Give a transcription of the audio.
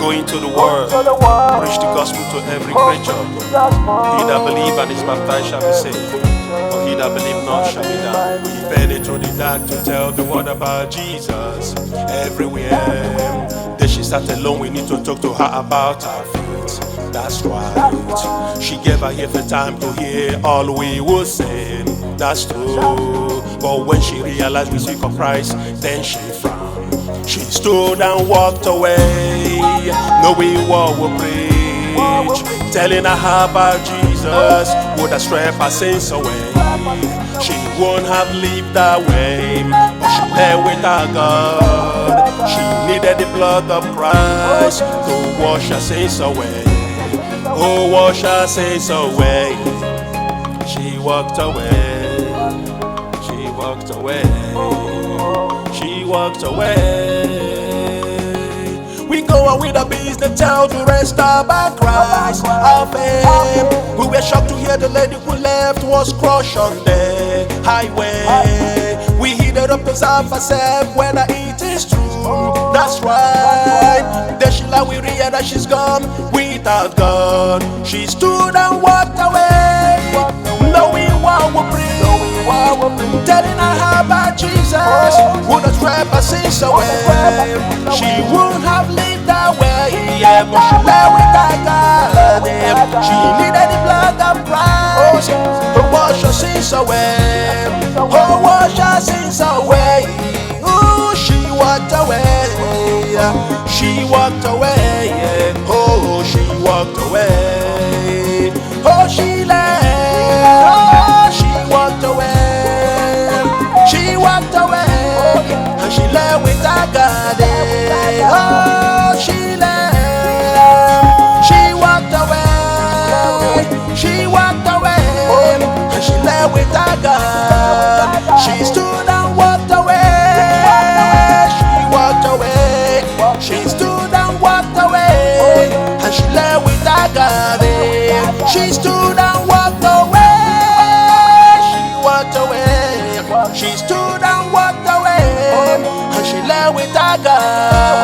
Go into the world, preach the gospel to every creature. He that believe and is baptized shall be saved, but he that believe not shall be damned. We fed through the dark to tell the world about Jesus everywhere. Then she sat alone, we need to talk to her about her faith. That's right. She gave her here for time to hear all we will say. That's true. But when she realized we seek of Christ, then she frowned. She stood and walked away, knowing what we preach, telling her about Jesus would have swept her sins away. She won't have lived that way, but she lay with her God. She needed the blood of Christ to wash her sins away. Oh, wash her sins away. She walked away. She walked away. She walked away. We go on with a business town to rest about Christ, our fame. We were shocked to hear the lady who left was crushed on the highway. We hid it up ourselves ourselves whether it is true. That's right. Then she like we realized that she's gone without God. She stood and walked away, knowing what we bring, telling her about Jesus would have swept her sins away. She wouldn't have lived that way, yeah, but she lay with her God. She needed the blood of Christ to wash her sins away. Oh, wash her sins away. Ooh, she walked away. She walked away. Oh, she walked away. Oh, she left. Oh, she walked away. She walked away, and she lay with her God. Oh, she left. She walked away. She walked away, and she lay with her God. She stood and walked away. She walked away. She stood and walked away, and she lay with her God. She stood and walked away. She walked away. She stood and walked away, and she lay with her God.